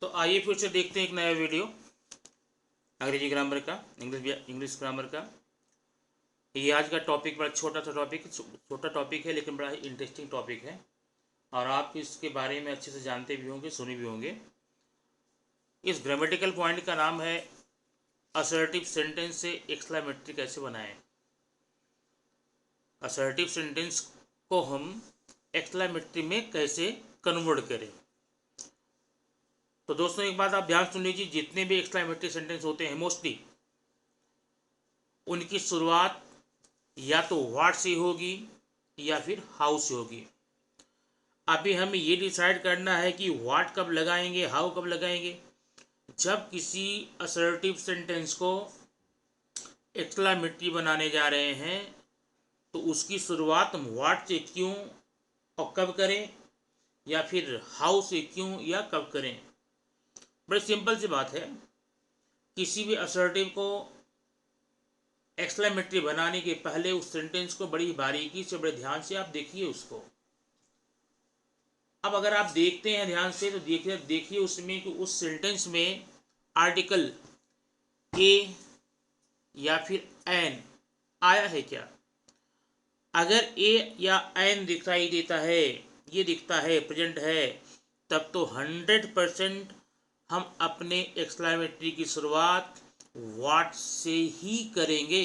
तो आइए फिर से देखते हैं एक नया वीडियो अंग्रेजी ग्रामर का, इंग्लिश ग्रामर का। ये आज का टॉपिक बड़ा छोटा टॉपिक है, लेकिन बड़ा ही इंटरेस्टिंग टॉपिक है और आप इसके बारे में अच्छे से जानते भी होंगे, सुने भी होंगे। इस ग्रामेटिकल पॉइंट का नाम है असर्टिव सेंटेंस से एक्सक्लेमेटरी कैसे बनाएं। असर्टिव सेंटेंस को हम एक्सक्लेमेटरी में कैसे कन्वर्ट करें। तो दोस्तों एक बात आप ध्यान सुन लीजिए, जितने भी एक्सक्लेमेटरी सेंटेंस होते हैं मोस्टली उनकी शुरुआत या तो व्हाट से होगी या फिर हाउ से होगी। अभी हमें ये डिसाइड करना है कि व्हाट कब लगाएंगे, हाउ कब लगाएंगे। जब किसी असर्टिव सेंटेंस को एक्सक्लेमेटरी बनाने जा रहे हैं तो उसकी शुरुआत हम व्हाट से क्यों और कब करें, या फिर हाउ से क्यों या कब करें। बड़ी सिंपल सी बात है, किसी भी असर्टिव को एक्सक्लेमेटरी बनाने के पहले उस सेंटेंस को बड़ी बारीकी से, बड़े ध्यान से आप देखिए उसको। अब अगर आप देखते हैं ध्यान से तो देखिए उसमें कि उस सेंटेंस में आर्टिकल ए या फिर एन आया है क्या। अगर ए या एन दिखाई देता है, ये दिखता है, प्रेजेंट है, तब तो 100% हम अपने एक्सक्लेमेटरी की शुरुआत व्हाट से ही करेंगे,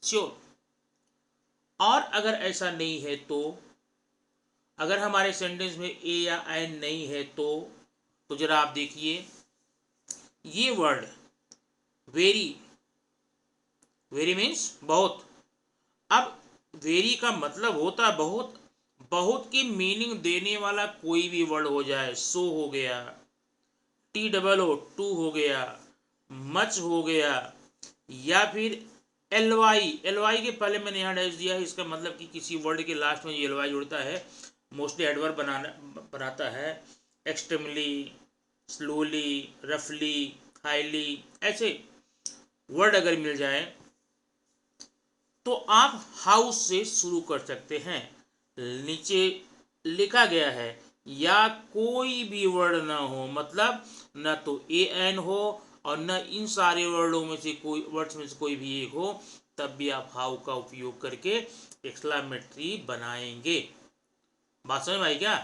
श्योर। और अगर ऐसा नहीं है तो, अगर हमारे सेंटेंस में ए या एन नहीं है तो जरा आप देखिए ये वर्ड वेरी, वेरी मीन्स बहुत। अब वेरी का मतलब होता है बहुत, बहुत की मीनिंग देने वाला कोई भी वर्ड हो जाए, सो हो गया, TOO टू हो गया, मच हो गया, या फिर एलवाई के पहले मैंने यहाँ डैश दिया है। इसका मतलब कि किसी वर्ड के लास्ट में ये एलवाई जुड़ता है, मोस्टली एडवर्ब बनाता है। एक्सट्रीमली, स्लोली, रफली, हाईली, ऐसे वर्ड अगर मिल जाए तो आप हाउस से शुरू कर सकते हैं। नीचे लिखा गया है या कोई भी वर्ड ना हो, मतलब न तो ए एन हो और न इन सारे वर्ड्स में से कोई भी एक हो, तब भी आप हाउ का उपयोग करके एक्सक्लेमेटरी बनाएंगे। बात समझ में आई क्या।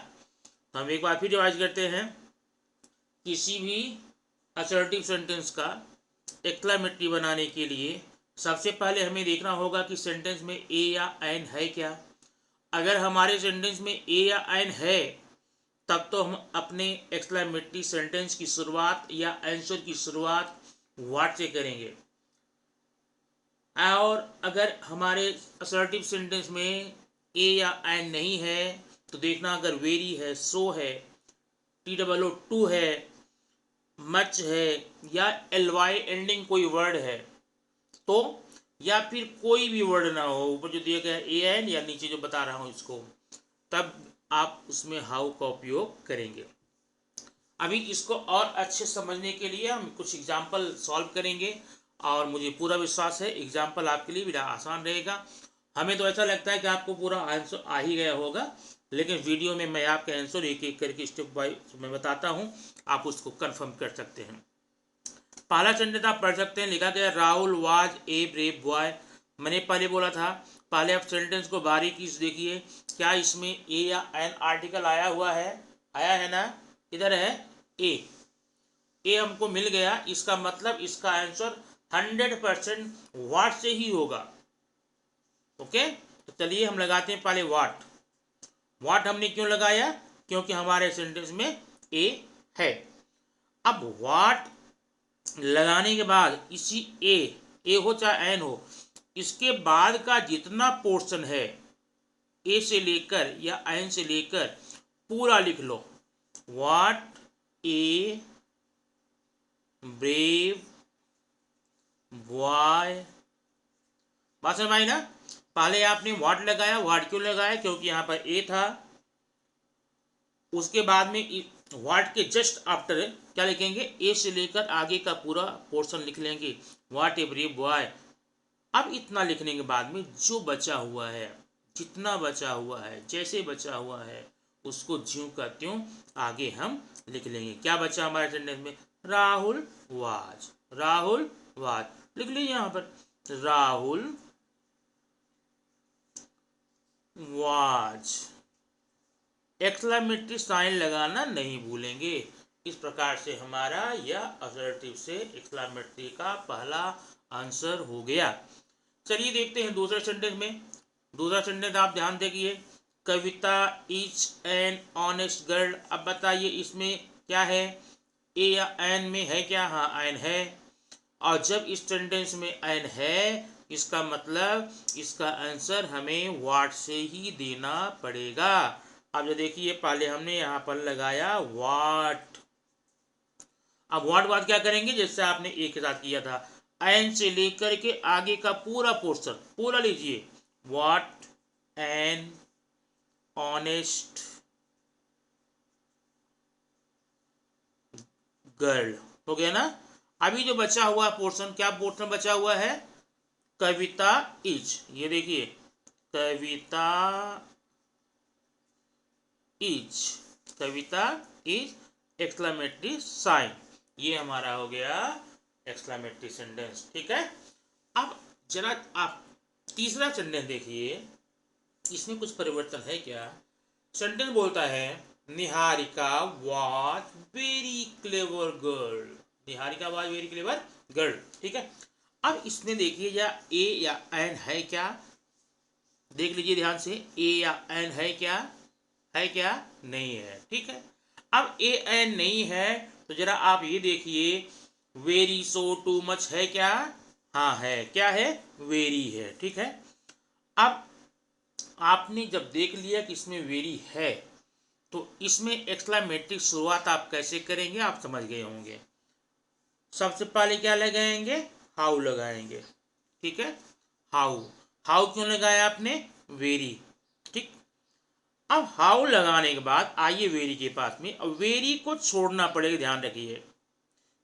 तो हम एक बार फिर रिवाइज करते हैं। किसी भी असर्टिव सेंटेंस का एक्सक्लेमेटरी बनाने के लिए सबसे पहले हमें देखना होगा कि सेंटेंस में ए या एन है क्या। अगर हमारे सेंटेंस में ए या एन है तब तो हम अपने एक्सक्लेमेटरी सेंटेंस की शुरुआत या आंसर की शुरुआत व्हाट से करेंगे। और अगर हमारे असर्टिव सेंटेंस में ए या एन नहीं है तो देखना, अगर वेरी है, सो है, TOO टू है, मच है, या एलवाई एंडिंग कोई वर्ड है तो, या फिर कोई भी वर्ड ना हो, ऊपर जो दिया गया है ए एन या नीचे जो बता रहा हूं इसको, तब आप उसमें हाउ का उपयोग करेंगे। अभी इसको और अच्छे समझने के लिए हम कुछ एग्जाम्पल सॉल्व करेंगे और मुझे पूरा विश्वास है एग्जाम्पल आपके लिए भी आसान रहेगा। हमें तो ऐसा लगता है कि आपको पूरा आंसर आ ही गया होगा, लेकिन वीडियो में मैं आपके आंसर एक एक करके स्टेप बाय मैं बताता हूँ, आप उसको कंफर्म कर सकते हैं। पहला सेंटेंस आप पढ़ सकते हैं, लिखा गया Rahul was a brave boy. मैंने पहले बोला था, पहले आप सेंटेंस को बारीकी से देखिए, क्या इसमें ए या एन आर्टिकल आया हुआ है, आया है ना, इधर है ए हमको मिल गया, इसका मतलब इसका आंसर 100% वाट से ही होगा। ओके, तो चलिए हम लगाते हैं पहले वाट हमने क्यों लगाया, क्योंकि हमारे सेंटेंस में ए है। अब वाट लगाने के बाद इसी ए हो चाहे एन हो, इसके बाद का जितना पोर्शन है ए से लेकर या एन से लेकर पूरा लिख लो। What a brave boy. बात समझ आई ना। पहले आपने व्हाट लगाया, व्हाट क्यों लगाया, क्योंकि यहां पर ए था। उसके बाद में व्हाट के जस्ट आफ्टर क्या लिखेंगे, ए से लेकर आगे का पूरा पोर्शन लिख लेंगे, व्हाट ए ब्रेव बॉय। अब इतना लिखने के बाद में जो बचा हुआ है, जितना बचा हुआ है, जैसे बचा हुआ है उसको ज्यों का त्यों आगे हम लिख लेंगे। क्या बचा हमारे सेंटेंस में? राहुल वाज, राहुल वाज लिख लीजिए यहाँ पर, राहुल वाज। एक्सक्लेमेटरी साइन लगाना नहीं भूलेंगे। इस प्रकार से हमारा यह असर्टिव से एक्सक्लेमेटरी का पहला आंसर हो गया। चलिए देखते हैं दूसरे सेंटेंस में। दूसरा सेंटेंस आप ध्यान देखिए, Kavita is an honest girl. अब बताइए इसमें क्या है, ए या एन में है क्या? हाँ एन है। और जब इस सेंटेंस में एन है, इसका मतलब इसका आंसर हमें व्हाट से ही देना पड़ेगा। अब जो देखिए पहले हमने यहाँ पर लगाया व्हाट। अब व्हाट बाद क्या करेंगे, जैसे आपने एक के साथ किया था, एन से लेकर के आगे का पूरा पोर्शन पूरा लीजिए, व्हाट एन ऑनेस्ट गर्ल, हो गया ना। अभी जो बचा हुआ पोर्शन, क्या पोर्शन बचा हुआ है? कविता इज। ये देखिए Kavita is, Kavita is exclamatory sign, ये हमारा हो गया एक्सक्लेमेटरी सेंटेंस। ठीक है। अब जरा आप तीसरा सेंटेंस देखिए, इसमें कुछ परिवर्तन है क्या? सेंटेंस बोलता है Niharika was very clever girl, Niharika was very clever girl. ठीक है। अब इसमें देखिए या ए या एन है क्या? देख लीजिए ध्यान से, ए या एन है क्या? है क्या? नहीं है। ठीक है। अब ए एन नहीं है तो जरा आप ये देखिए, वेरी सो टू मच है क्या? हाँ है। क्या है? वेरी है। ठीक है। अब आपने जब देख लिया कि इसमें वेरी है, तो इसमें एक्सक्लेमेटरी शुरुआत आप कैसे करेंगे आप समझ गए होंगे। सबसे पहले क्या लगाएंगे? हाउ लगाएंगे। ठीक है। हाउ, हाउ क्यों लगाया आपने? वेरी। ठीक। अब हाउ लगाने के बाद आइए वेरी के पास में, अब वेरी को छोड़ना पड़ेगा, ध्यान रखिए।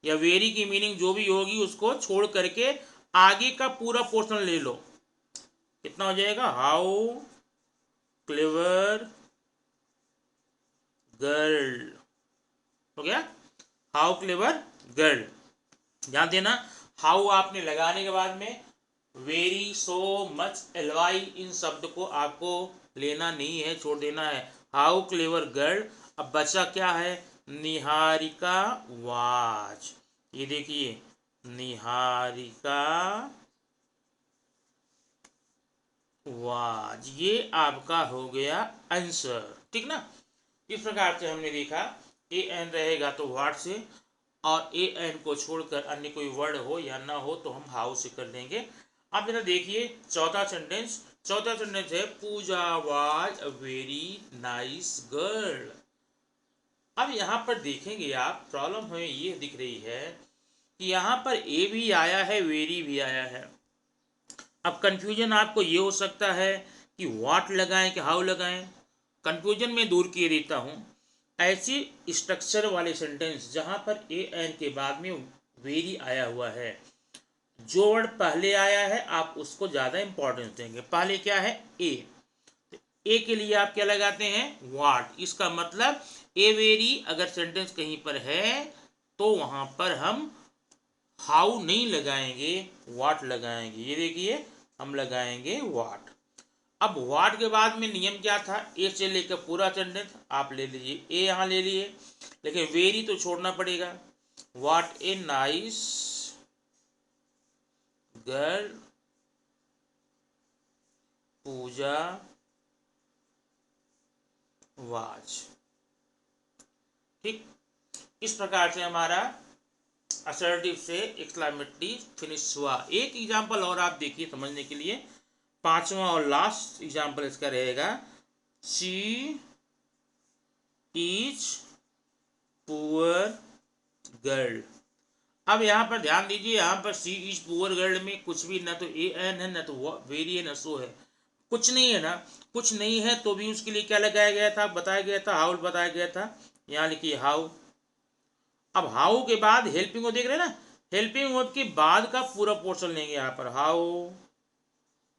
या वेरी की मीनिंग जो भी होगी उसको छोड़ करके आगे का पूरा पोर्शन ले लो। कितना हो जाएगा? हाउ क्लेवर गर्ल, हो गया हाउ क्लेवर गर्ल। ध्यान देना, हाउ आपने लगाने के बाद में वेरी सो मच एलवाई इन शब्द को आपको लेना नहीं है, छोड़ देना है। How clever girl. अब बचा क्या है? निहारिका वाज। ये देखिए निहारिका वाज, ये आपका हो गया आंसर। ठीक ना। इस प्रकार से हमने देखा ए एन रहेगा तो व्हाट से, और ए एन को छोड़कर अन्य कोई वर्ड हो या ना हो तो हम हाउ से कर देंगे। अब जरा देखिए चौथा सेंटेंस। चौथा सेंटेंस है Pooja was a very nice girl. अब यहाँ पर देखेंगे आप, प्रॉब्लम हमें ये दिख रही है कि यहाँ पर ए भी आया है, वेरी भी आया है। अब कंफ्यूजन आपको ये हो सकता है कि व्हाट लगाएं कि हाउ लगाएं। कंफ्यूजन में दूर किए देता हूं। ऐसी स्ट्रक्चर वाले सेंटेंस जहां पर ए एन के बाद में वेरी आया हुआ है, जो वर्ड पहले आया है आप उसको ज़्यादा इंपॉर्टेंस देंगे। पहले क्या है? ए के लिए आप क्या लगाते हैं? व्हाट। इसका मतलब ए वेरी अगर सेंटेंस कहीं पर है तो वहां पर हम हाउ नहीं लगाएंगे, व्हाट लगाएंगे। ये देखिए हम लगाएंगे व्हाट। अब व्हाट के बाद में नियम क्या था? ए से लेकर पूरा सेंटेंस आप ले लीजिए, ए यहाँ ले लिए, लेकिन वेरी तो छोड़ना पड़ेगा। What a nice girl Pooja was. ठीक। इस प्रकार से हमारा असर्टिव से एक्सक्लेमेटरी फिनिश हुआ। एक एग्जांपल और आप देखिए समझने के लिए, पांचवा और लास्ट एग्जांपल इसका रहेगा, शी इज पुअर गर्ल। अब यहाँ पर ध्यान दीजिए, यहाँ पर सी इज पुअर गर्ल में कुछ भी ना तो ए एन है, ना तो वेरी है, ना सो है, कुछ नहीं है ना। कुछ नहीं है तो भी उसके लिए क्या लगाया गया था? बताया गया था हाउ बताया गया था। यहाँ लिखिए हाउ। अब हाउ के बाद हेल्पिंग वर्ब देख रहे हैं ना, हेल्पिंग वर्ब के बाद का पूरा पोर्शन लेंगे यहाँ पर, हाउ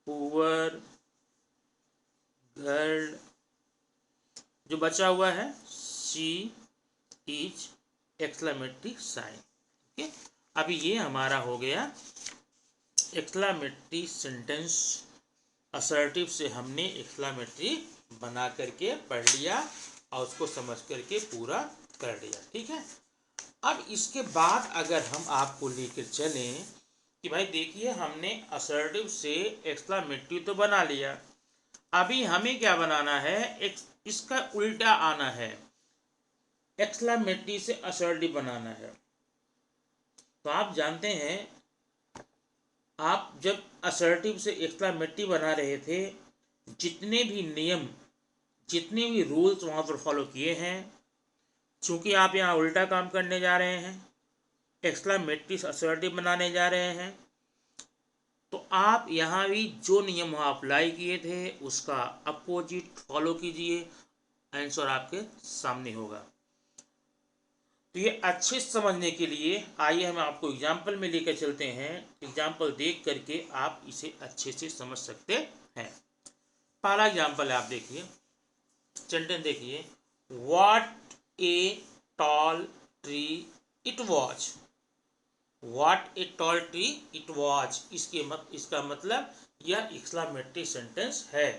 पुअर गर्ल। जो बचा हुआ है she is exclamatory sign. Okay, अभी ये हमारा हो गया एक्सक्लेमेटरी सेंटेंस। असर्टिव से हमने एक्सक्लेमेटरी बना करके पढ़ लिया और उसको समझ करके पूरा कर लिया। ठीक है, अब इसके बाद अगर हम आपको लेकर चलें कि भाई देखिए हमने असर्टिव से एक्सक्लेमेटरी तो बना लिया, अभी हमें क्या बनाना है, इसका उल्टा आना है, एक्सक्लेमेटरी से असर्टिव बनाना है। तो आप जानते हैं आप जब असर्टिव से एक्सक्लेमेटरी बना रहे थे, जितने भी नियम जितने भी रूल्स वहाँ पर फॉलो किए हैं, चूंकि आप यहाँ उल्टा काम करने जा रहे हैं, एक्सक्लेमेटरी से असर्टिव बनाने जा रहे हैं, तो आप यहाँ भी जो नियम वहाँ अप्लाई किए थे उसका अपोजिट फॉलो कीजिए, आंसर आपके सामने होगा। तो ये अच्छे समझने के लिए आइए हम आपको एग्जाम्पल में लेकर चलते हैं, एग्जाम्पल देख करके आप इसे अच्छे से समझ सकते हैं। पहला एग्जाम्पल है, आप देखिए सेंटेंस देखिए, what a tall tree it was. What a tall tree it was, इसका मतलब यह एक्सक्लेमेटरी सेंटेंस है।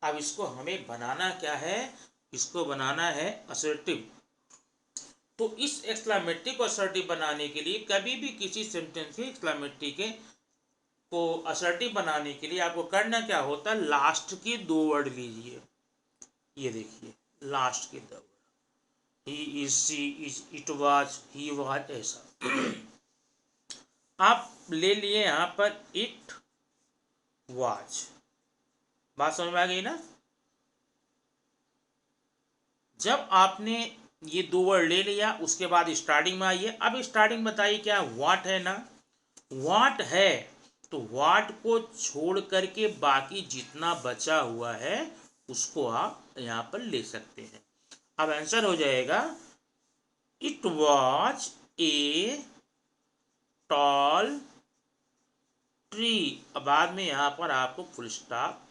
अब इसको हमें बनाना क्या है, इसको बनाना है असर्टिव। तो इस एक्सक्लेमेटरी को असर्टिव बनाने के लिए कभी भी किसी सेंटेंस के एक्सक्लेमेटरी के को असर्टिव बनाने के लिए आपको करना क्या होता है, लास्ट के 2 वर्ड लीजिए। ये देखिए लास्ट के 2 word, he is, she is, it was, he was, ऐसा आप ले लिए यहां पर इट वाज। बात समझ में आ गई ना। जब आपने ये 2 वर्ड ले लिया, उसके बाद स्टार्टिंग में आइए। अब स्टार्टिंग बताइए क्या, व्हाट है ना, व्हाट है, तो व्हाट को छोड़ करके बाकी जितना बचा हुआ है उसको आप यहां पर ले सकते हैं। अब आंसर हो जाएगा it was a tall tree. अब बाद में यहां पर आपको फुल स्टॉप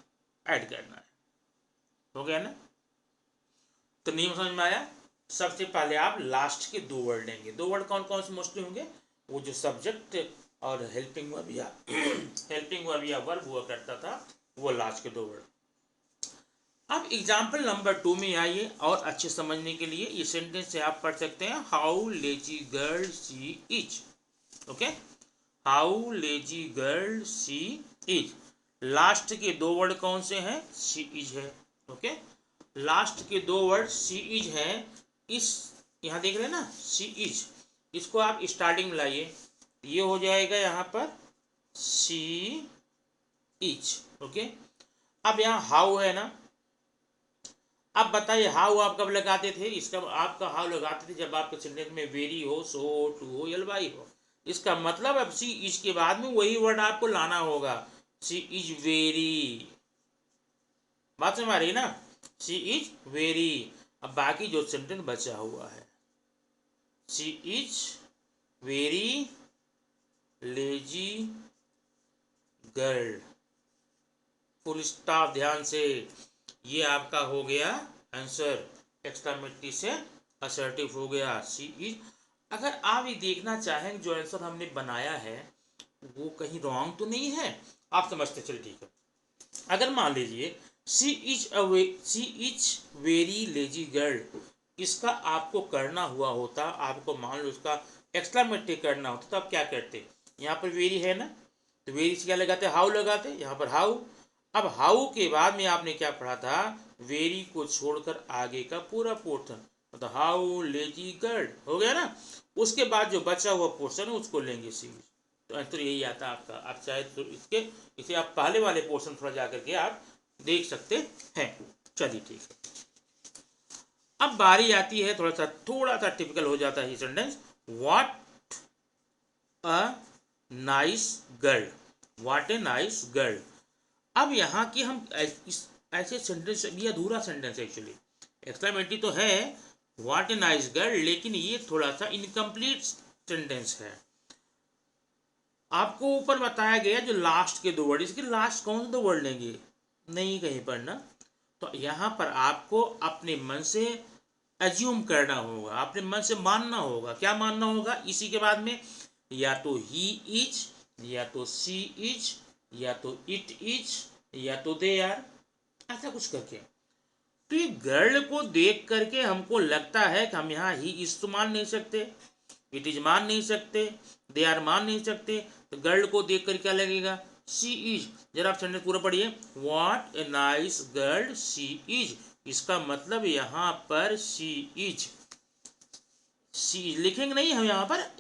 ऐड करना है। हो गया ना। तो नियम समझ में आया। सबसे पहले आप लास्ट के 2 वर्ड लेंगे। 2 वर्ड कौन कौन से मोस्टली होंगे, वो जो सब्जेक्ट और हेल्पिंग वर्ब या हेल्पिंग वर्ब या वर्ब हुआ करता था, वो लास्ट के 2 वर्ड। अब एग्जाम्पल नंबर 2 में आइए, और अच्छे समझने के लिए ये सेंटेंस से आप पढ़ सकते हैं, how lazy girl she is. Okay, how lazy girl she is. Last के 2 वर्ड कौन से हैं, शी इज है। ओके, लास्ट के 2 वर्ड शी इज है। इस यहाँ देख रहे हैं ना, शी इज, इसको आप स्टार्टिंग में लाइए, ये हो जाएगा यहाँ पर शी इज। ओके, अब यहाँ हाउ है ना। अब बताइए हाउ आप कब लगाते थे, इसका आपका हाउ लगाते थे जब आपके सेंटेंस में वेरी हो, सो, टू हो, एलवाई हो। इसका मतलब अब शी इज के बाद में वही वर्ड आपको लाना होगा, शी इज वेरी। बात समझ आ रही ना, शी इज वेरी। अब बाकी जो सेंटेंस बचा हुआ है, she is very lazy girl, full stop. ध्यान से, ये आपका हो गया आंसर, एक्सक्लेमेटरी से असर्टिव हो गया, शी इज। अगर आप ये देखना चाहें जो आंसर हमने बनाया है वो कहीं रॉन्ग तो नहीं है, आप समझते चलिए ठीक है। अगर मान लीजिए she is very lazy girl, इसका आपको करना हुआ होता, आपको मान लो इसका एक्सक्लेमेटरी करना होता, तो आप क्या करते, यहाँ पर वेरी है ना, तो वेरी से क्या लगाते, हाउ लगाते, यहाँ पर हाउ। अब हाउ के बाद में आपने क्या पढ़ा था, वेरी को छोड़कर आगे का पूरा पोर्शन, मतलब हाउ लेजी गर्ल हो गया ना। उसके बाद जो बचा हुआ पोर्शन है उसको लेंगे सी। तो आंसर यही आता है आपका। आप चाहे तो इसे आप पहले वाले पोर्शन थोड़ा जा करके आप देख सकते हैं। चलिए ठीक है, अब बारी आती है थोड़ा सा टिपिकल हो जाता है ये sentence, what a nice girl, what a nice girl. अब यहाँ की हम ऐसे सेंटेंस, ये अधूरा सेंटेंस एक्चुअली, एक्सक्लेमेटरी तो है व्हाट ए नाइस गर्ल, लेकिन ये थोड़ा सा इनकम्प्लीट सेंटेंस है। आपको ऊपर बताया गया जो लास्ट के 2 वर्ड, इसके लास्ट कौन से 2 वर्ड लेंगे, नहीं कहीं पर ना। तो यहाँ पर आपको अपने मन से एज्यूम करना होगा, अपने मन से मानना होगा। क्या मानना होगा? इसी के बाद में या तो ही इज, या तो शी इज, या तो इट इज, या तो दे आर, ऐसा कुछ करके। तो ये गर्ल को देख करके हमको लगता है कि हम यहाँ ही इज तो मान नहीं सकते, इट इज मान नहीं सकते, दे आर मान नहीं सकते। तो गर्ल को देख कर क्या लगेगा? She is. जरा आप सेंटेंस पूरा पढ़िए। What a nice girl she is. इसका मतलब यहाँ पर शी इज, शी इज लिखेंगे नहीं हम,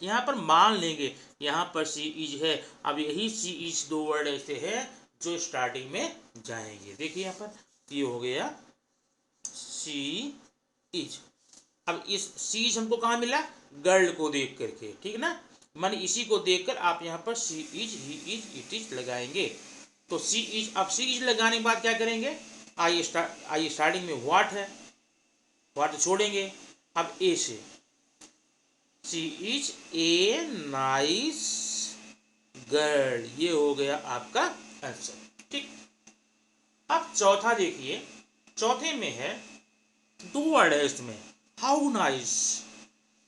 यहाँ पर मान लेंगे। यहाँ पर शी इज है। अब यही शी इज दो वर्ड ऐसे है जो स्टार्टिंग में जाएंगे। देखिए यहाँ पर ये हो गया शी इज। अब इस शी इज हमको कहाँ मिला? गर्ल को देख करके, ठीक ना। मान इसी को देखकर आप यहाँ पर she is, he is, it is लगाएंगे। तो सी इज, अब सी इज लगाने के बाद क्या करेंगे? आइए स्टार्टिंग में व्हाट है, व्हाट छोड़ेंगे। अब ए से she is a nice girl, ये हो गया आपका आंसर, ठीक। अब चौथा देखिए, चौथे में है दो वर्ड है इसमें, हाउ नाइस।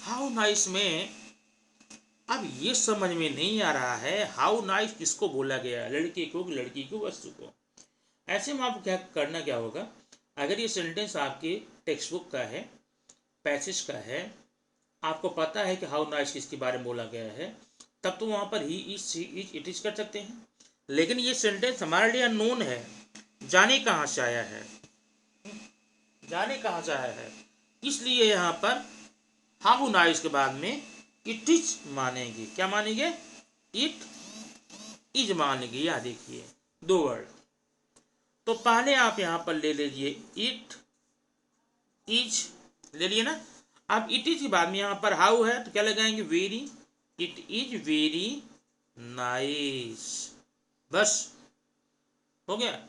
हाउ नाइस में अब ये समझ में नहीं आ रहा है हाउ नाइस किसको बोला गया, लड़के को, लड़की को, वस्तु को। ऐसे में आपको क्या करना क्या होगा? अगर ये सेंटेंस आपके टेक्स्ट बुक का है, पैसेज का है, आपको पता है कि हाउ नाइस किसके बारे में बोला गया है, तब तो वहाँ पर he is, she is, it is कर सकते हैं। लेकिन ये सेंटेंस हमारे लिए अननोन है, जाने कहाँ से आया है, जाने कहाँ से आया है, इसलिए यहाँ पर हाउ नाइस के बाद में इट इज मानेंगे। क्या मानेंगे? इट इज मानेंगे। यह देखिए दो वर्ड। तो पहले आप यहाँ पर ले लीजिए इट इज, ले लिए ना। अब इट इज के बाद में यहाँ पर हाउ है तो क्या लगाएंगे? Very, it is very nice, बस हो गया।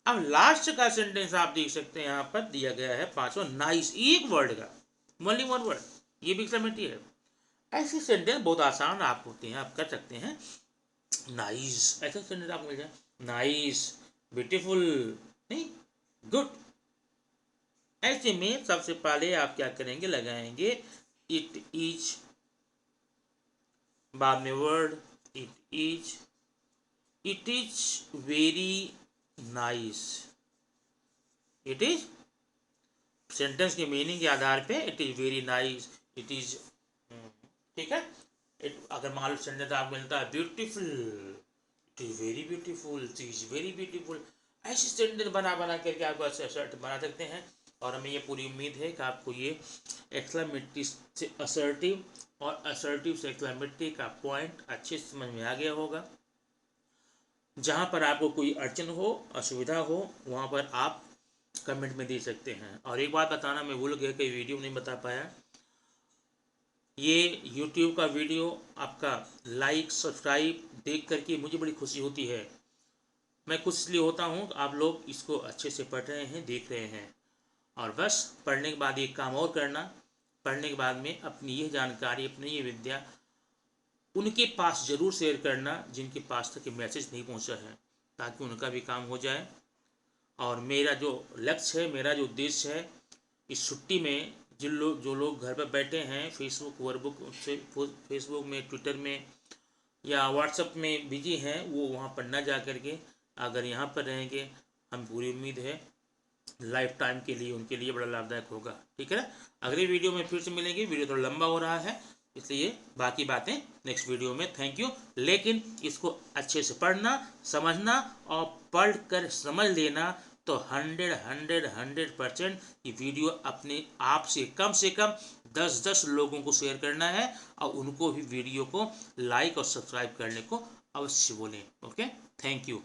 अब लास्ट का सेंटेंस आप देख सकते हैं, यहाँ पर दिया गया है पांचवा, नाइस, एक वर्ड का, ओनली वन वर्ड, ये भी एक्सक्लेमेटरी है। ऐसे सेंटेंस बहुत आसान आप होते हैं, आप कर सकते हैं। नाइस, ऐसा सेंटेंस आपको मिल जाए, नाइस, ब्यूटीफुल, नहीं, गुड। ऐसे में सबसे पहले आप क्या करेंगे? लगाएंगे इट इज, बाद में word it is very nice. It is sentence के मीनिंग के आधार पे it is very nice, it is, ठीक है। अगर मान लो सेंटेंस आपको मिलता है beautiful, it is very beautiful, it is very beautiful. ऐसे सेंटेंस बना करके आपको असर्ट बना सकते हैं। और हमें ये पूरी उम्मीद है कि आपको ये एक्सक्लेमेटरी से असर्टिव और असर्टिव से एक्सक्लेमेटरी का पॉइंट अच्छे से समझ में आ गया होगा। जहाँ पर आपको कोई अड़चन हो, असुविधा हो, वहाँ पर आप कमेंट में दे सकते हैं। और एक बात बताना मैं भूल गया कि वीडियो नहीं बता पाया, ये YouTube का वीडियो आपका लाइक सब्सक्राइब देख करके मुझे बड़ी खुशी होती है। मैं खुश इसलिए होता हूँ आप लोग इसको अच्छे से पढ़ रहे हैं, देख रहे हैं। और बस पढ़ने के बाद एक काम और करना, पढ़ने के बाद में अपनी ये जानकारी, अपनी ये विद्या उनके पास ज़रूर शेयर करना जिनके पास तक मैसेज नहीं पहुँचा है, ताकि उनका भी काम हो जाए। और मेरा जो लक्ष्य है, मेरा जो उद्देश्य है, इस छुट्टी में जो लोग घर पर बैठे हैं, फेसबुक में, ट्विटर में या व्हाट्सएप में बिजी हैं, वो वहाँ पर न जा कर के अगर यहाँ पर रहेंगे, हम पूरी उम्मीद है लाइफ टाइम के लिए उनके लिए बड़ा लाभदायक होगा, ठीक है ना। अगली वीडियो में फिर से मिलेंगे। वीडियो थोड़ा लंबा हो रहा है, इसलिए बाकी बातें नेक्स्ट वीडियो में। Thank you. लेकिन इसको अच्छे से पढ़ना, समझना, और पढ़ कर समझ लेना तो 100% ये वीडियो अपने आप से कम 10 लोगों को शेयर करना है, और उनको भी वीडियो को लाइक और सब्सक्राइब करने को अवश्य बोलें। Okay, thank you.